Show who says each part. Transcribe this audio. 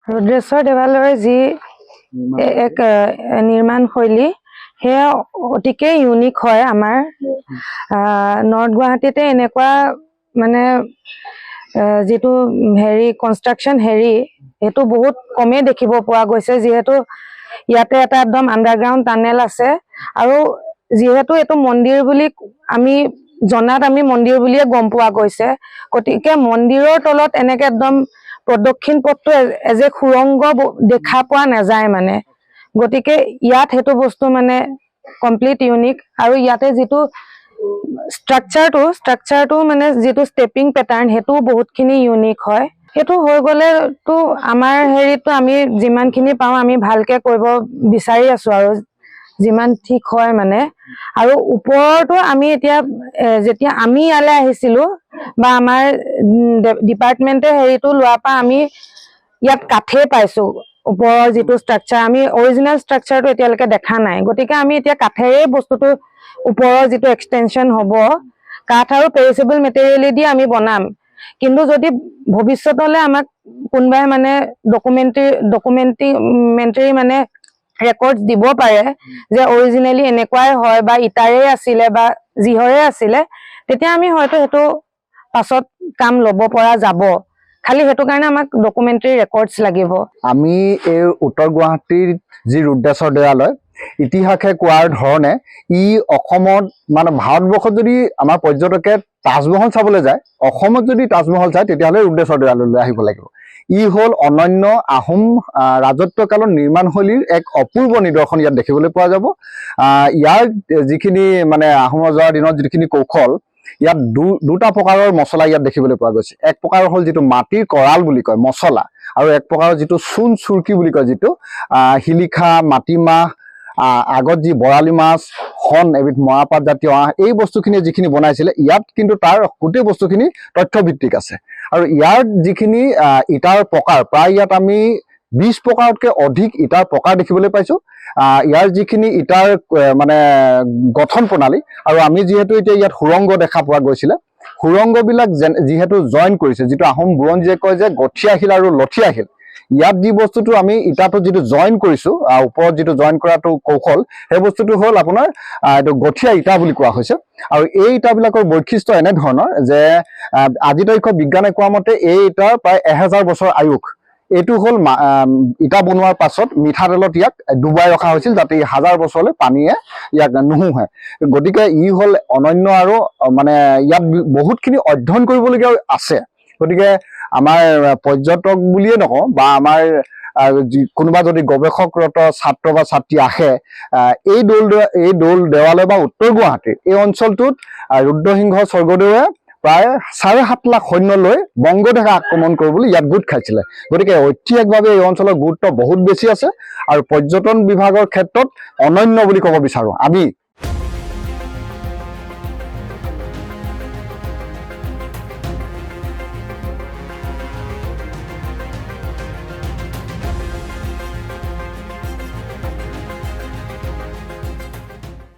Speaker 1: रुद्रेश्वर देवालयर जी एक निर्माण शैली সেয়া অতিকে ইউনিক হয় আমাৰ নৰ্থ গুৱাহাটীতে এনেকুৱা মানে যেটো হেৰি কনস্ট্ৰাকশন হেৰি এটো বহুত কমে দেখিব পোৱা গৈছে যেহেতু ইয়াতে এটা একদম আন্ডাৰগ্ৰাউণ্ড টানেল আছে আৰু যেহেতু এটো মন্দিৰ বুলি আমি জনাত আমি মন্দিৰ বুলিয়ে গম পোৱা গৈছে গতিকে মন্দিৰৰ তলত এনেকে একদম প্ৰদক্ষিণ পথটো এজে খুৰংগ দেখা পোৱা নাযায় মানে গতিকে ইয়াত হেতু বস্তু মানে কমপ্লিট ইউনিক আৰু ইয়াতে যেটো স্ট্ৰাকচাৰটো মানে যেটো স্টেপিং প্যাটাৰ্ন হেতু বহুতখিনি ইউনিক হয় হেতু হৈ গলে তো আমাৰ হেৰিটো আমি যিমানখিনি পাও আমি ভালকে কৰিব বিচাৰি আছো আৰু যিমান ঠিক হয় মানে আৰু ওপৰটো আমি এতিয়া যেতিয়া আমি ইয়ালে আহিছিলো বা আমাৰ ডিপাৰ্টমেন্টে হেৰিটো লোৱাপা আমি ইয়াত কাঠে পাইছো ওপৰৰ যেটো স্ট্ৰাকচাৰ আমি অৰিজিনাল স্ট্ৰাকচাৰটো এতিয়ালৈকে দেখা নাই গতিকে আমি এতিয়া কাঠেৰে বস্তুটো ওপৰৰ যেটো এক্সটেনশন হ'ব কাঠ আৰু পেৰিছেবল মেটেৰিয়েল দি আমি বনাম কিন্তু যদি ভৱিষ্যতলৈ আমাক কোনবাই মানে ডকুমেন্টাৰী মানে ৰেকৰ্ডছ দিব পাৰে যে অৰিজিনালি এনেকুৱাই হয় বা ইটাৰে আছিল বা জিহৰে আছিল তেতিয়া আমি হয়তো হেতু পাছত কাম লব পৰা যাব খালি হেতু কাৰণে আমাক ডকুমেন্টাৰী ৰেকৰ্ডছ লাগিব
Speaker 2: আমি এই উত্তৰ গুৱাহাটীৰ যি ৰুদ্ৰেশ্বৰ দেৱালয় ইতিহাসে কোৱাৰ ধৰণে ই অসমত মানে ভাৰতবৰ্ষত যদি আমাৰ পৰ্যটকে তাজমহল চাবলৈ যায় অসমত যদি তাজমহল চায় তেতিয়াহলে ৰুদ্ৰেশ্বৰ দেৱালয়লৈ আহিব লাগিব ই হল অনন্য আহোম ৰাজত্বকালৰ নিৰ্মাণশৈলীৰ এক অপূৰ্ব নিদৰ্শন ইয়াত দেখিবলৈ পোৱা যাব ইয়াৰ যিখিনি মানে আহোম ৰজাৰ দিনত যিখিনি কৌশল ইয়াত দুটা প্ৰকাৰৰ মছলা ইয়াত দেখিবলৈ পোৱা গৈছে এক প্ৰকাৰ হল যেটো মাটিৰ কৰাল বুলি কয় মছলা আৰু এক প্ৰকাৰৰ যেটো চুন চুৰকি বুলি কয় যেটো হিলিখা মাটিমাহ আগত যি বৰালি মাছ হন এবিধ মৰাপাত জাতীয় এই বস্তুখিনি যিখিনি বনাইছিলে ইয়াত কিন্তু তাৰ গোটেই বস্তুখিনি তথ্যভিত্তিক আছে আৰু ইয়াৰ যিখিনি ইটাৰ প্ৰকাৰ প্ৰায় ইয়াত আমি 20 প্ৰকাৰতকৈ অধিক ইটাৰ প্ৰকাৰ দেখিবলৈ পাইছো ইয়াৰ যিখিনি ইটাৰ মানে গঠন প্ৰণালী আৰু আমি যেহেতু এতিয়া ইয়াত সুৰংগ দেখা পোৱা গৈছিল সুৰংগ বিলাক যেহেতু জয়েন কৰিছে যেটো আহোম বুৰঞ্জীয়ে কয় যে গঠিয়াহিল আৰু লঠিয়াহিল ইয়াত যি বস্তুটো আমি ইটাটো যেটো জয়েন কৰিছো ওপৰত যেটো জয়েন কৰাটো কৌশল সেই বস্তুটো হল আপোনাৰ এটো গঠিয়া ইটা বুলি কোৱা হৈছে আৰু এই ইটাবিলাকৰ বৈশিষ্ট্য এনে ধৰণৰ যে আজি তাৰিখৰ বিজ্ঞানে কোৱা মতে এই ইটাৰ প্ৰায় 1000 বছৰ আয়ুস এটো হল ইটা বনোৱাৰ পাছত মিঠাতেলত ইয়াক ডুবাই ৰখা হৈছিল যাতে 1000 বছৰলৈ পানীয়ে ইয়াক নুহুহে গতিকে ই হল অনন্য আৰু মানে ইয়াত বহুতখিনি অধ্যয়ন কৰিবলগীয়া আছে গতিকে আমাৰ পৰ্যটক বুলিয়ে নকওঁ বা আমাৰ কোনোবা যদি গৱেষকৰত ছাত্ৰ বা ছাত্ৰী আহে এই দৌল দেৱালয় বা উত্তৰ গুৱাহাটীৰ এই অঞ্চলটোত ৰুদ্ৰসিংহ স্বৰ্গদেৱে প্ৰায় 7.5 লাখ সৈন্য লৈ বংগদেশে আক্ৰমণ কৰিবলৈ ইয়াত গোট খাইছিলে গতিকে ঐতিহাসিকভাৱে এই অঞ্চলৰ গুৰুত্ব বহুত বেছি আছে আৰু পৰ্যটন বিভাগৰ ক্ষেত্ৰত অনন্য বুলি ক'ব বিচাৰো আমি